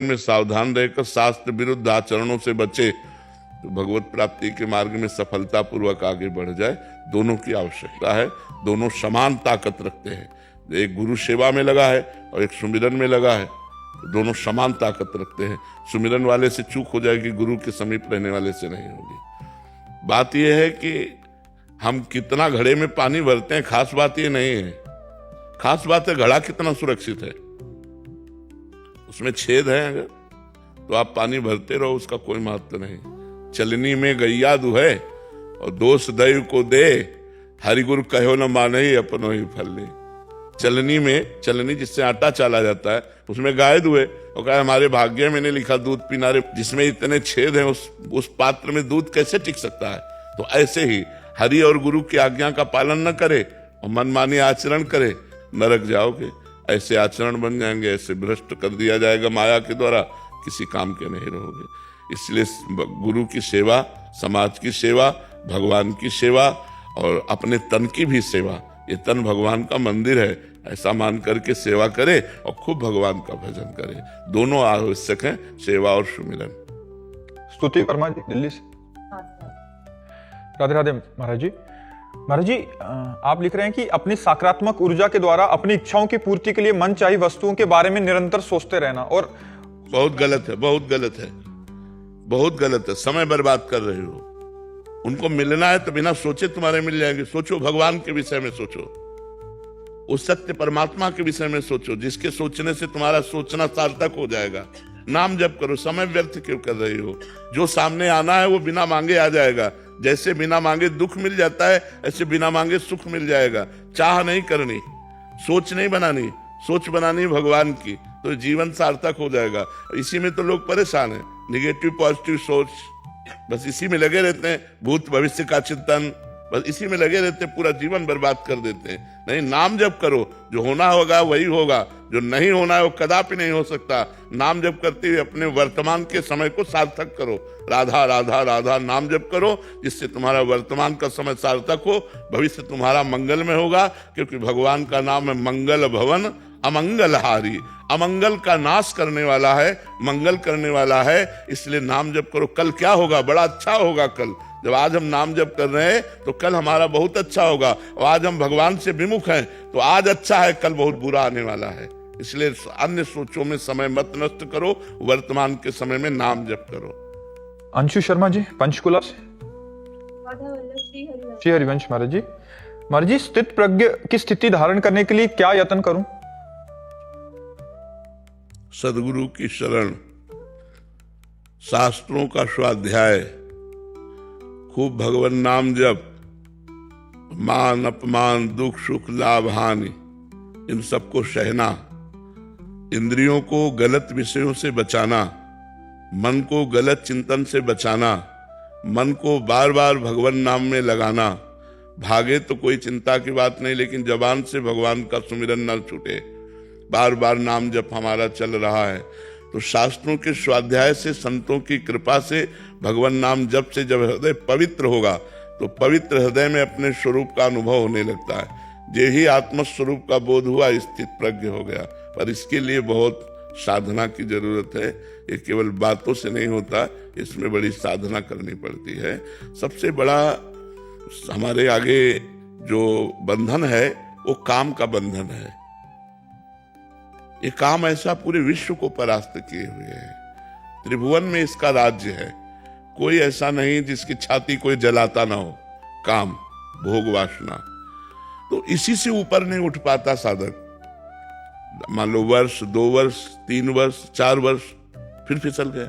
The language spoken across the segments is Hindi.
में सावधान रहकर शास्त्र विरुद्ध आचरणों से बचे तो भगवत प्राप्ति के मार्ग में सफलता पूर्वक आगे बढ़ जाए। दोनों की आवश्यकता है, दोनों समान ताकत रखते हैं। एक गुरु सेवा में लगा है और एक सुमिरन में लगा है, दोनों समान ताकत रखते हैं। सुमिरन वाले से चूक हो जाएगी, गुरु के समीप रहने वाले से नहीं होगी। बात यह है कि हम कितना घड़े में पानी भरते हैं, खास बात यह नहीं है। खास बात है घड़ा कितना सुरक्षित है। उसमें छेद है अगर तो आप पानी भरते रहो, उसका कोई महत्व नहीं। चलनी में गैया दुहे और दोष दैव को दे, हरिगुरु कहो न माने अपनो ही फल ले। चलनी जिससे आटा चाला जाता है, उसमें गाय दुहे और कहा हमारे भाग्य में नहीं लिखा दूध पीना रे, जिसमें इतने छेद हैं उस पात्र में दूध कैसे टिक सकता है। तो ऐसे ही हरि और गुरु की आज्ञा का पालन न करे और मनमानी आचरण करे, नरक जाओगे। ऐसे आचरण बन जाएंगे, ऐसे भ्रष्ट कर दिया जाएगा माया के द्वारा, किसी काम के नहीं रहोगे। इसलिए गुरु की सेवा, समाज की सेवा, भगवान की सेवा और अपने तन की भी सेवा, ये तन भगवान का मंदिर है, ऐसा मान करके सेवा करे और खूब भगवान का भजन करे। दोनों आवश्यक हैं, सेवा और सुमिरन। स्तुति वर्मा जी दिल्ली से। राधे राधे महाराज जी। महाराज जी, आप लिख रहे हैं कि अपनी सकारात्मक ऊर्जा के द्वारा अपनी इच्छाओं की पूर्ति के लिए मनचाही वस्तुओं के बारे में निरंतर सोचते रहना, और बहुत गलत है, बहुत गलत है, बहुत गलत है। समय बर्बाद कर रहे हो। उनको मिलना है तो बिना सोचे तुम्हारे मिल जाएंगे। सोचो भगवान के विषय में, सोचो उस सत्य परमात्मा के विषय में सोचो, जिसके सोचने से तुम्हारा सोचना सार्थक हो जाएगा। नाम जप करो, समय व्यर्थ क्यों कर रही हो। जो सामने आना है वो बिना मांगे आ जाएगा। जैसे बिना मांगे दुख मिल जाता है, ऐसे बिना मांगे सुख मिल जाएगा। चाह नहीं करनी, सोच नहीं बनानी, सोच बनानी भगवान की, तो जीवन सार्थक हो जाएगा। इसी में तो लोग परेशान हैं, निगेटिव पॉजिटिव सोच, बस इसी में लगे रहते हैं। भूत भविष्य का चिंतन, बस इसी में लगे रहते हैं, पूरा जीवन बर्बाद कर देते हैं। नहीं, नाम जप करो, जो होना होगा वही होगा, जो नहीं होना है वो कदापि नहीं हो सकता। नाम जप करते हुए अपने वर्तमान के समय को सार्थक करो। राधा राधा राधा नाम जप करो, जिससे तुम्हारा वर्तमान का समय सार्थक हो, भविष्य तुम्हारा मंगल में होगा। क्योंकि भगवान का नाम है मंगल भवन अमंगलहारी, अमंगल का नाश करने वाला है, मंगल करने वाला है। इसलिए नाम जप करो। कल क्या होगा, बड़ा अच्छा होगा कल। जब आज हम नाम जप कर रहे हैं तो कल हमारा बहुत अच्छा होगा। और आज हम भगवान से विमुख हैं तो आज अच्छा है, कल बहुत बुरा आने वाला है। इसलिए अन्य सोचों में समय मत नष्ट करो, वर्तमान के समय में नाम जप करो। अंशु शर्मा जी पंचकुला से। श्री हरिवंश महाराज जी। महाराज जी, स्थित प्रज्ञ की स्थिति धारण करने के लिए क्या यत्न करूं? सदगुरु की शरण, शास्त्रों का स्वाध्याय, खूब भगवान नाम जप, मान अपमान दुख सुख लाभ हानि इन सबको सहना, इंद्रियों को गलत विषयों से बचाना, मन को गलत चिंतन से बचाना, मन को बार बार भगवान नाम में लगाना। भागे तो कोई चिंता की बात नहीं, लेकिन जबान से भगवान का सुमिरन न छूटे। बार बार नाम जप हमारा चल रहा है तो शास्त्रों के स्वाध्याय से, संतों की कृपा से, भगवान नाम जप से जब हृदय पवित्र होगा तो पवित्र हृदय में अपने स्वरूप का अनुभव होने लगता है। जे ही आत्मस्वरूप का बोध हुआ, स्थित प्रज्ञ हो गया। पर इसके लिए बहुत साधना की जरूरत है। ये केवल बातों से नहीं होता, इसमें बड़ी साधना करनी पड़ती है। सबसे बड़ा हमारे आगे जो बंधन है वो काम का बंधन है। ये काम ऐसा पूरे विश्व को परास्त किए हुए है। त्रिभुवन में इसका राज्य है। कोई ऐसा नहीं जिसकी छाती कोई जलाता ना हो। काम, भोग, वासना, तो इसी से ऊपर नहीं उठ पाता साधक। मान लो वर्ष, 2 वर्ष, 3 वर्ष, 4 वर्ष, फिर फिसल गया,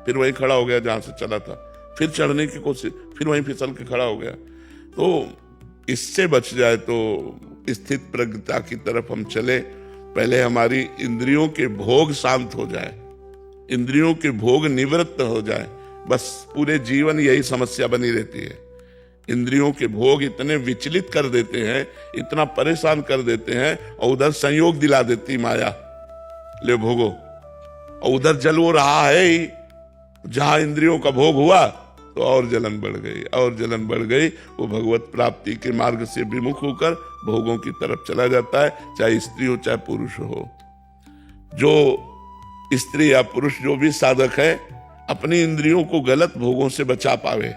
फिर वहीं खड़ा हो गया जहां से चला था, फिर चढ़ने की कोशिश, फिर वहीं फिसल के खड़ा हो गया। तो इससे बच जाए तो स्थित प्रज्ञता की तरफ हम चले। पहले हमारी इंद्रियों के भोग शांत हो जाए, इंद्रियों के भोग निवृत्त हो जाए। बस पूरे जीवन यही समस्या बनी रहती है। इंद्रियों के भोग इतने विचलित कर देते हैं, इतना परेशान कर देते हैं, और उधर संयोग दिला देती माया, ले भोगो। और उधर जल वो रहा है ही, जहां इंद्रियों का भोग हुआ तो और जलन बढ़ गई, और जलन बढ़ गई। वो भगवत प्राप्ति के मार्ग से विमुख होकर भोगों की तरफ चला जाता है, चाहे स्त्री हो चाहे पुरुष हो। जो स्त्री या पुरुष जो भी साधक है अपनी इंद्रियों को गलत भोगों से बचा पावे।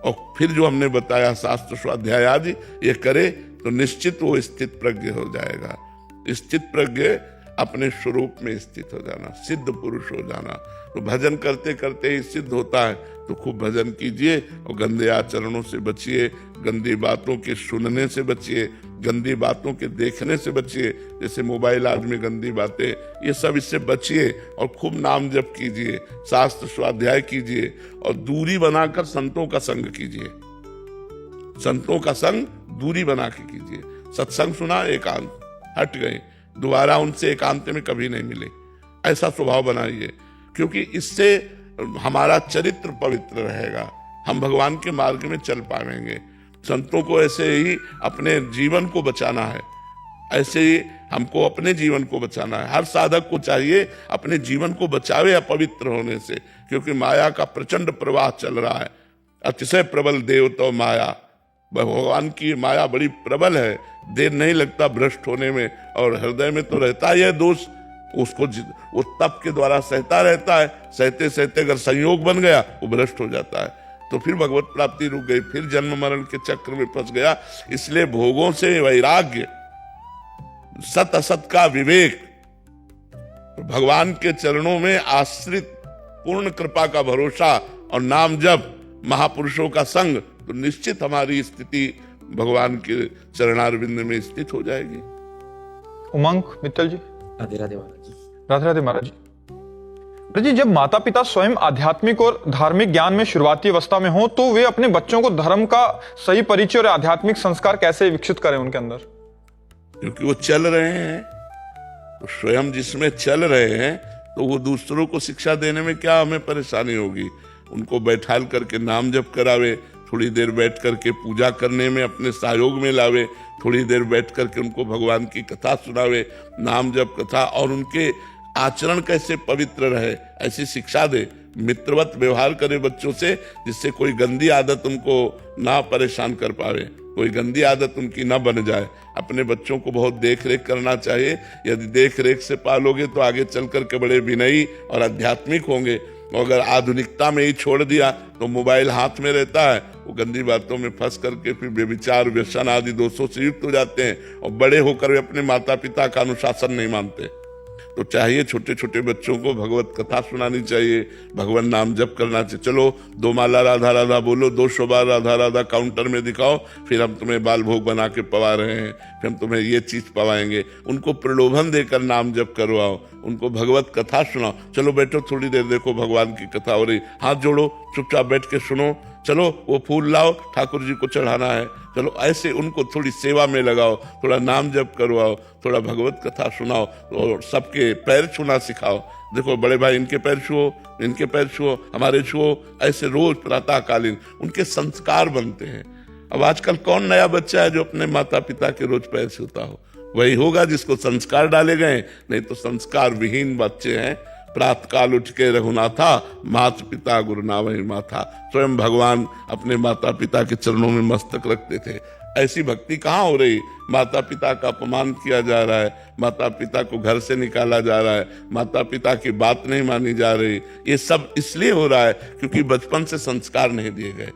और फिर जो हमने बताया शास्त्र स्वाध्याय आदि ये करे तो निश्चित वो स्थित प्रज्ञ हो जाएगा। स्थित प्रज्ञ अपने स्वरूप में स्थित हो जाना, सिद्ध पुरुष हो जाना। तो भजन करते करते ही सिद्ध होता है। तो खूब भजन कीजिए और गंदे आचरणों से बचिए, गंदी बातों के सुनने से बचिए, गंदी बातों के देखने से बचिए। जैसे मोबाइल आदमी गंदी बातें, ये सब इससे बचिए और खूब नाम जप कीजिए, शास्त्र स्वाध्याय कीजिए और दूरी बनाकर संतों का संग कीजिए। संतों का संग दूरी बना के कीजिए। सत्संग सुना, एकांत, हट गए, दोबारा उनसे एकांत में कभी नहीं मिले, ऐसा स्वभाव बनाइए। क्योंकि इससे हमारा चरित्र पवित्र रहेगा, हम भगवान के मार्ग में चल पाएंगे। संतों को ऐसे ही अपने जीवन को बचाना है, ऐसे ही हमको अपने जीवन को बचाना है। हर साधक को चाहिए अपने जीवन को बचावे अपवित्र होने से, क्योंकि माया का प्रचंड प्रवाह चल रहा है। अतिशय प्रबल देव तो माया, भगवान की माया बड़ी प्रबल है, देर नहीं लगता भ्रष्ट होने में। और हृदय में तो रहता ही है दोष, उसको वो तप के द्वारा सहता रहता है। सहते सहते अगर संयोग बन गया वो भ्रष्ट हो जाता है, तो फिर भगवत प्राप्ति रुक गई, फिर जन्म मरण के चक्र में फंस गया। इसलिए भोगों से वैराग्य, सत असत का विवेक, भगवान के चरणों में आश्रित पूर्ण कृपा का भरोसा और नाम जप, महापुरुषों का संग, तो निश्चित हमारी स्थिति भगवान के चरणारविंद में स्थित हो जाएगी। उमंग मित्तल जी। राधे राधे महाराज जी। राधे राधे महाराज जी। महाराज जी, जब माता पिता स्वयं आध्यात्मिक और धार्मिक ज्ञान में शुरुआती अवस्था में हो तो वे अपने बच्चों को धर्म का सही परिचय और आध्यात्मिक संस्कार कैसे विकसित करें उनके अंदर? क्योंकि वो चल रहे हैं, तो स्वयं जिसमें चल रहे हैं तो वो दूसरों को शिक्षा देने में क्या हमें परेशानी होगी। उनको बैठाल करके नाम जप करावे, थोड़ी देर बैठ करके पूजा करने में अपने सहयोग में लावे, थोड़ी देर बैठ करके उनको भगवान की कथा सुनावे, नाम जप कथा, और उनके आचरण कैसे पवित्र रहे ऐसी शिक्षा दे। मित्रवत व्यवहार करे बच्चों से, जिससे कोई गंदी आदत उनको ना परेशान कर पावे, कोई गंदी आदत उनकी ना बन जाए। अपने बच्चों को बहुत देख रेख करना चाहिए। यदि देख रेख से पालोगे तो आगे चल करके बड़े विनयी और आध्यात्मिक होंगे। और अगर आधुनिकता में ही छोड़ दिया तो मोबाइल हाथ में रहता है, वो गंदी बातों में फंस करके फिर व्यभिचार, व्यसन आदि दोषों से युक्त हो जाते हैं और बड़े होकर वे अपने माता पिता का अनुशासन नहीं मानते। तो चाहिए छोटे छोटे बच्चों को भगवत कथा सुनानी चाहिए, भगवान नाम जप करना चाहिए। चलो 2 माला राधा राधा बोलो, 200 बार राधा राधा काउंटर में दिखाओ, फिर हम तुम्हें बाल भोग बना के पवा रहे हैं, फिर हम तुम्हें ये चीज पवाएंगे। उनको प्रलोभन देकर नाम जप करवाओ, उनको भगवत कथा सुनाओ। चलो बैठो थोड़ी देर, देखो भगवान की कथा हो रही, हाथ जोड़ो, चुपचाप बैठ के सुनो। चलो वो फूल लाओ, ठाकुर जी को चढ़ाना है। चलो ऐसे उनको थोड़ी सेवा में लगाओ, थोड़ा नाम जप करवाओ, थोड़ा भगवत कथा सुनाओ और सबके पैर छूना सिखाओ। देखो बड़े भाई इनके पैर छुओ, इनके पैर छुओ, हमारे छुओ, ऐसे रोज प्रातःकालीन उनके संस्कार बनते हैं। अब आजकल कौन नया बच्चा है जो अपने माता पिता के रोज पैर छूता हो? वही होगा जिसको संस्कार डाले गए, नहीं तो संस्कार विहीन बच्चे हैं। प्रातःकाल उठ के रघुनाथा, माता पिता गुरु नावहि माथा। स्वयं भगवान अपने माता पिता के चरणों में मस्तक रखते थे। ऐसी भक्ति कहाँ हो रही? माता पिता का अपमान किया जा रहा है, माता पिता को घर से निकाला जा रहा है, माता पिता की बात नहीं मानी जा रही। ये सब इसलिए हो रहा है क्योंकि बचपन से संस्कार नहीं दिए गए।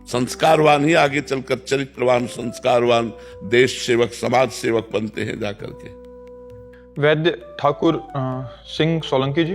संस्कारवान ही आगे चलकर चरित्रवान, संस्कारवान देश सेवक, समाज सेवक बनते हैं जाकर के। वैद्य ठाकुर सिंह सोलंकी जी।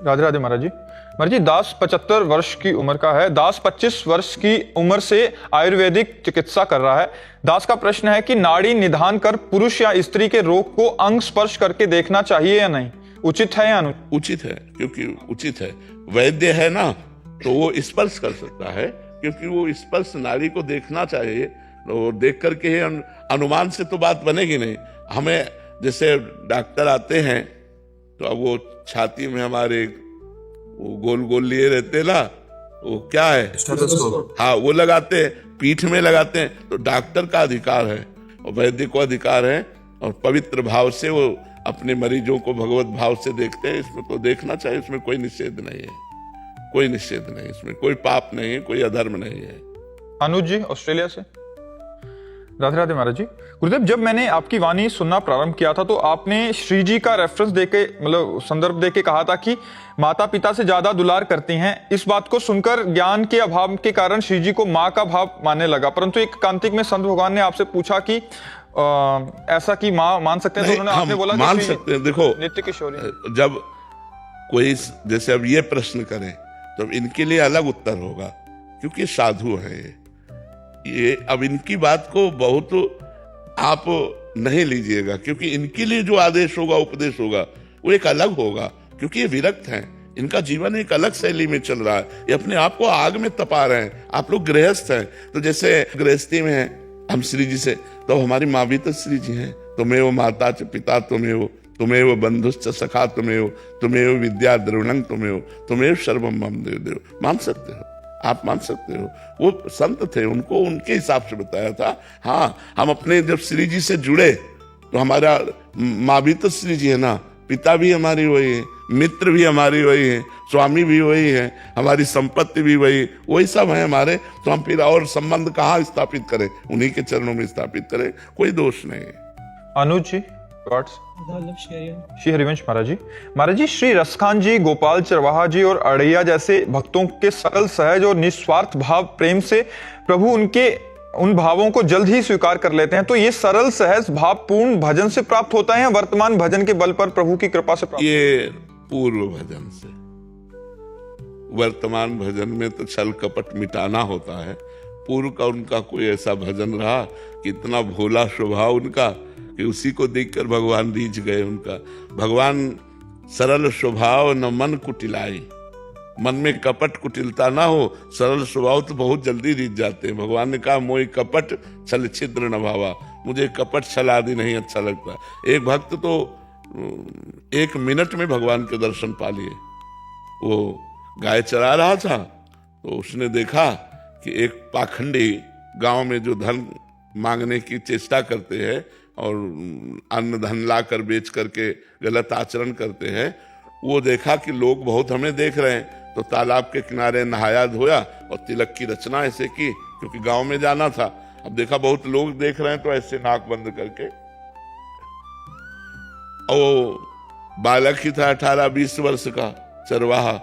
राधे राधे महाराज जी। महाराज जी, दास 75 वर्ष की उम्र का है। दास 25 वर्ष की उम्र से आयुर्वेदिक चिकित्सा कर रहा है। दास का प्रश्न है कि नाड़ी निदान कर पुरुष या स्त्री के रोग को अंग स्पर्श करके देखना चाहिए या नहीं, उचित है या अनुचित? उचित है, क्योंकि उचित है। वैद्य है ना, तो वो स्पर्श कर सकता है, क्योंकि वो स्पर्श नाड़ी को देखना चाहिए। तो देख करके ही अनुमान से तो बात बनेगी नहीं। हमें जैसे डॉक्टर आते हैं तो अब वो छाती में हमारे वो गोल गोल लिए रहते ना, वो क्या है, हाँ, वो लगाते हैं, पीठ में लगाते हैं। तो डॉक्टर का अधिकार है और वैद्य को अधिकार है, और पवित्र भाव से वो अपने मरीजों को भगवत भाव से देखते हैं। इसमें तो देखना चाहिए, इसमें कोई निषेध नहीं है, कोई निषेध नहीं, इसमें कोई पाप नहीं है, कोई अधर्म नहीं है। अनुज जी ऑस्ट्रेलिया से। राधे राधे महाराज जी। गुरुदेव, जब मैंने आपकी वाणी सुनना प्रारंभ किया था तो आपने श्री जी का रेफरेंस देके, मतलब संदर्भ देके कहा था कि माता पिता से ज्यादा दुलार करती हैं। इस बात को सुनकर ज्ञान के अभाव के कारण श्री जी को माँ का भाव मानने लगा, परंतु एक कांतिक में संत भगवान ने आपसे पूछा कि ऐसा कि माँ मान सकते हैं, तो उन्होंने आपने बोला मान सकते हैं। देखो, नित्य किशोरी जब कोई जैसे अब ये प्रश्न करें तो इनके लिए अलग उत्तर होगा, क्योंकि साधु हैं ये। अब इनकी बात को बहुत आप नहीं लीजिएगा, क्योंकि इनके लिए जो आदेश होगा, उपदेश होगा, वो एक अलग होगा, क्योंकि ये विरक्त हैं। इनका जीवन एक अलग शैली में चल रहा है, ये अपने आप को आग में तपा रहे हैं। आप लोग गृहस्थ हैं, तो जैसे गृहस्थी में हैं हम श्री जी से, तो हमारी माँ भी तो श्री जी हैं। तुम्हें माता च पिता तुम्हें बंधुश्च सखा तुम्हें विद्या द्रविणं तुम्हें सर्वम मम देव। मान सकते हो, आप मान सकते हो। वो संत थे, उनको उनके हिसाब से बताया था। हाँ, हम अपने जब श्री जी से जुड़े तो हमारा माँ भी तो श्री जी है ना, पिता भी हमारी वही है, मित्र भी हमारी वही है, स्वामी भी वही है, हमारी संपत्ति भी वही सब है हमारे। तो हम फिर और संबंध कहाँ स्थापित करें? उन्हीं के चरणों में स्थापित करें, कोई दोष नहीं है। अनुज जी, श्री हरिवंश महाराज जी, श्री रसखान जी, गोपाल चरवाहा जी और अड़ैया जैसे भक्तों के सरल, सहज और निस्वार्थ भाव प्रेम से प्रभु उनके उन भावों को जल्द ही स्वीकार कर लेते हैं। तो ये सरल सहज भाव पूर्ण भजन से प्राप्त होता है या वर्तमान भजन के बल पर प्रभु की कृपा से प्राप्त? ये पूर्व भजन से। वर्तमान भजन में तो छल कपट मिटाना होता है। पूर्व का उनका कोई ऐसा भजन रहा कि इतना भोला स्वभाव उनका कि उसी को देखकर भगवान रीझ गए। उनका भगवान सरल स्वभाव न मन कुटिलाई, मन में कपट कुटिलता ना हो, सरल स्वभाव तो बहुत जल्दी रीझ जाते हैं। भगवान ने कहा मोहि कपट छल छिद्र न भावा, मुझे कपट छल आदि नहीं अच्छा लगता। एक भक्त तो 1 मिनट में भगवान के दर्शन पा लिए। वो गाय चरा रहा था तो उसने देखा कि एक पाखंडी गांव में जो धन मांगने की चेष्टा करते हैं और अन्न धन ला कर बेच करके गलत आचरण करते हैं, वो देखा कि लोग बहुत हमें देख रहे हैं, तो तालाब के किनारे नहाया धोया और तिलक की रचना ऐसे की, क्योंकि गांव में जाना था। अब देखा बहुत लोग देख रहे हैं तो ऐसे नाक बंद करके, और बालक ही था 18-20 वर्ष का चरवाहा,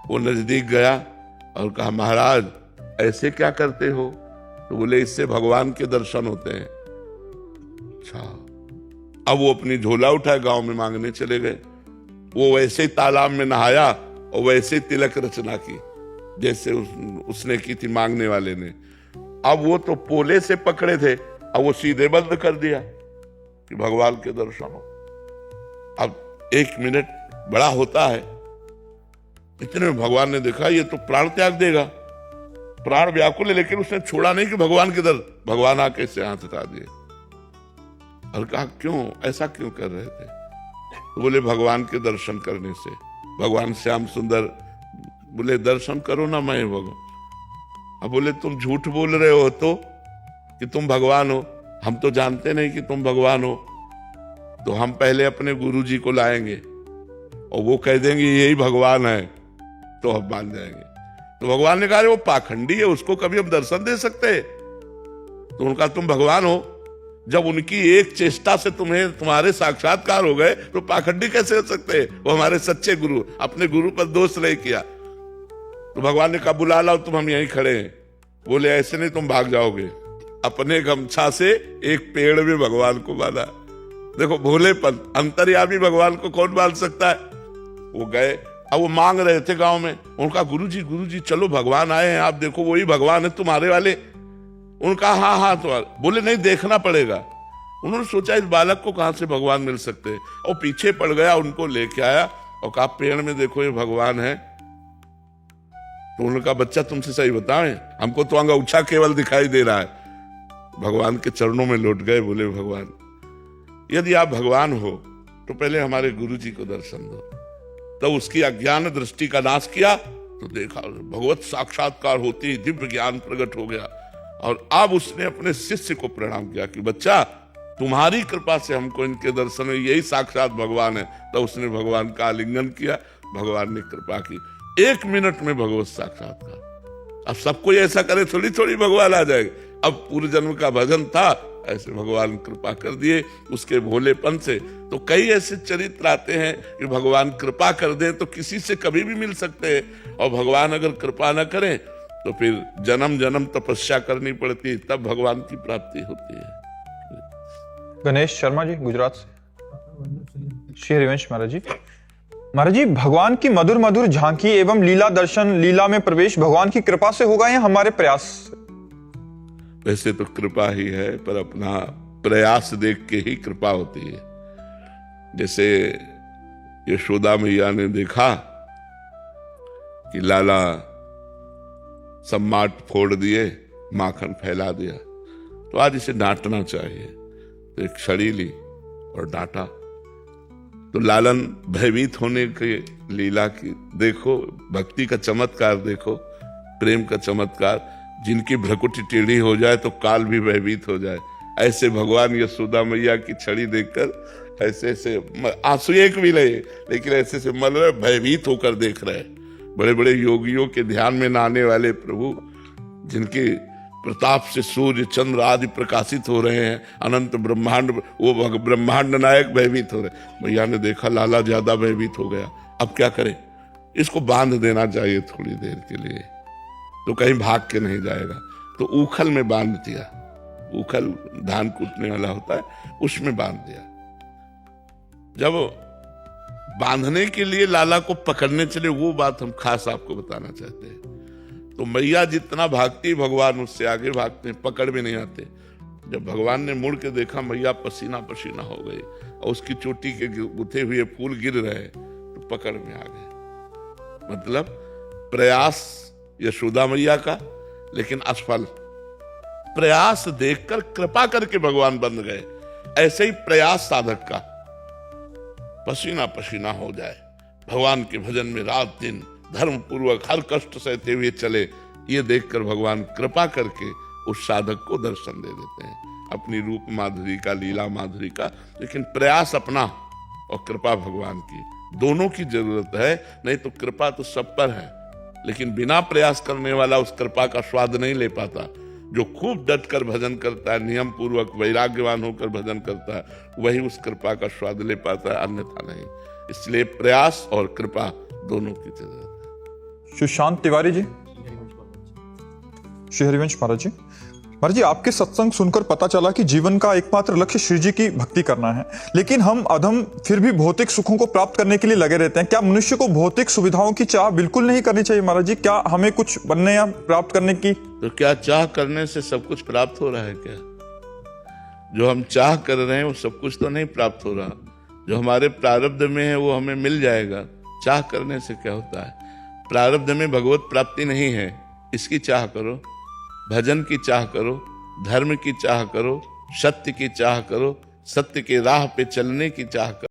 वो नजदीक गया और कहा महाराज ऐसे क्या करते हो? तो बोले इससे भगवान के दर्शन होते हैं। अच्छा, अब वो अपनी झोला उठाए गांव में मांगने चले गए। वो वैसे ही तालाब में नहाया और वैसे ही तिलक रचना की जैसे उसने की थी मांगने वाले ने। अब वो तो पोले से पकड़े थे, अब वो सीधे बंद कर दिया कि भगवान के दर्शन हो। अब 1 मिनट बड़ा होता है, इतने में भगवान ने देखा ये तो प्राण त्याग देगा, प्राण व्याकुल है, लेकिन उसने छोड़ा नहीं कि भगवान के दर। भगवान आके से हाथ हटा दिए और कहा क्यों, ऐसा क्यों कर रहे थे? तो बोले भगवान के दर्शन करने से। भगवान श्याम सुंदर बोले दर्शन करो ना मैं भगवान। अब बोले तुम झूठ बोल रहे हो तो कि तुम भगवान हो, हम तो जानते नहीं कि तुम भगवान हो। तो हम पहले अपने गुरु जी को लाएंगे और वो कह देंगे यही भगवान है, तो हम मान जाएंगे। तो भगवान ने कहा वो पाखंडी है, उसको कभी हम दर्शन दे सकते? तो उनका तुम भगवान हो। जब उनकी एक चेष्टा से तुम्हारे साक्षात्कार हो गए तो पाखंडी कैसे हो सकते? वो हमारे सच्चे गुरु, अपने गुरु पर दोष नहीं किया। तो भगवान ने कहा बुला लाओ, तुम हम यहीं खड़े हैं। बोले ऐसे नहीं, तुम भाग जाओगे। अपने गमछा से एक पेड़ में भगवान को बांधा। देखो भोलेपन, अंतर्यामी भगवान को कौन बांध सकता है? वो गए, अब वो मांग रहे थे गांव में। उनका गुरु जी चलो भगवान आए हैं, आप देखो वही भगवान है तुम्हारे वाले। उनका हाँ तो बोले नहीं देखना पड़ेगा। उन्होंने सोचा इस बालक को कहां से भगवान मिल सकते हैं, और पीछे पड़ गया, उनको लेके आया और कहा पेड़ में देखो ये भगवान है। तो उनका बच्चा तुमसे सही बताएं, हमको तो अंगूठा केवल दिखाई दे रहा है। भगवान के चरणों में लौट गए, बोले भगवान यदि आप भगवान हो तो पहले हमारे गुरु जी को दर्शन दो। तो उसकी अज्ञान दृष्टि का नाश किया तो देखा भगवत साक्षात्कार होती ही दिव्य ज्ञान प्रकट हो गया। और अब उसने अपने शिष्य को प्रणाम किया कि बच्चा तुम्हारी कृपा से हमको इनके दर्शन में यही साक्षात भगवान है। तो उसने भगवान का आलिंगन किया, भगवान ने कृपा की। 1 मिनट में भगवत साक्षात्कार। अब सब कोई ऐसा करे थोड़ी भगवान आ जाएगा। अब पूर्व जन्म का भजन था, ऐसे भगवान कृपा कर दिए उसके भोलेपन से। तो कई ऐसे चरित्र आते हैं कि भगवान कृपा कर दें तो किसी से कभी भी मिल सकते हैं, और भगवान अगर कृपा न करें तो फिर जन्म जन्म तपस्या करनी पड़ती है, तब भगवान की प्राप्ति होती है। गणेश शर्मा जी गुजरात से। श्री हरिवंश महाराज जी। महाराज जी, भगवान की मधुर मधुर झांकी एवं लीला दर्शन, लीला में प्रवेश भगवान की कृपा से होगा या हमारे प्रयास से? वैसे तो कृपा ही है, पर अपना प्रयास देख के ही कृपा होती है। जैसे यशोदा मैया ने देखा कि लाला सब माट फोड़ दिए, माखन फैला दिया, तो आज इसे डांटना चाहिए, तो एक छड़ी ली और डांटा। तो लालन भयभीत होने के लीला की देखो, भक्ति का चमत्कार देखो, प्रेम का चमत्कार। जिनकी भ्रकुटी टेढ़ी हो जाए तो काल भी भयभीत हो जाए, ऐसे भगवान यशोदा मैया की छड़ी देखकर ऐसे ऐसे आंसू एक भी नहीं, लेकिन ऐसे से मल रहे, भयभीत होकर देख रहे। बड़े बड़े योगियों के ध्यान में न आने वाले प्रभु, जिनके प्रताप से सूर्य चंद्र आदि प्रकाशित हो रहे हैं, अनंत ब्रह्मांड, वो ब्रह्मांड नायक भयभीत हो रहे। मैया ने देखा लाला ज्यादा भयभीत हो गया, अब क्या करें, इसको बांध देना चाहिए थोड़ी देर के लिए, तो कहीं भाग के नहीं जाएगा। तो ऊखल में बांध दिया, ऊखल धान कूटने वाला होता है, उसमें बांध दिया। जब बांधने के लिए लाला को पकड़ने चले, वो बात हम खास आपको बताना चाहते हैं। तो मैया जितना भागती भगवान उससे आगे भागते हैं, पकड़ में नहीं आते। जब भगवान ने मुड़ के देखा मैया पसीना पसीना हो गई और उसकी चोटी के गुथे हुए फूल गिर रहे, तो पकड़ में आ गए। मतलब प्रयास यशोदा मैया का, लेकिन असफल। प्रयास देखकर कृपा करके भगवान बन गए। ऐसे ही प्रयास साधक का पसीना पसीना हो जाए, भगवान के भजन में रात दिन धर्म पूर्वक हर कष्ट सहते हुए चले, ये देखकर भगवान कृपा करके उस साधक को दर्शन दे देते हैं, अपनी रूप माधुरी का, लीला माधुरी का। लेकिन प्रयास अपना और कृपा भगवान की, दोनों की जरूरत है। नहीं तो कृपा तो सब पर है, लेकिन बिना प्रयास करने वाला उस कृपा का स्वाद नहीं ले पाता। जो खूब डट कर भजन करता है, नियम पूर्वक वैराग्यवान होकर भजन करता है, वही उस कृपा का स्वाद ले पाता है, अन्यथा नहीं। इसलिए प्रयास और कृपा दोनों की जरूरत है। सुशांत तिवारी जी। श्री हरिवंश महाराज जी। महाराज जी, आपके सत्संग सुनकर पता चला कि जीवन का एकमात्र लक्ष्य श्री जी की भक्ति करना है, लेकिन हम अधम फिर भी भौतिक सुखों को प्राप्त करने के लिए लगे रहते हैं। क्या मनुष्य को भौतिक सुविधाओं की चाह बिल्कुल नहीं करनी चाहिए महाराज जी? क्या हमें कुछ बनने या प्राप्त करने की? तो क्या चाह करने से सब कुछ प्राप्त हो रहा है क्या? जो हम चाह कर रहे हैं वो सब कुछ तो नहीं प्राप्त हो रहा। जो हमारे प्रारब्ध में है वो हमें मिल जाएगा। चाह करने से क्या होता है? प्रारब्ध में भगवत प्राप्ति नहीं है, इसकी चाह करो, भजन की चाह करो, धर्म की चाह करो, सत्य की चाह करो, सत्य के राह पे चलने की चाह करो।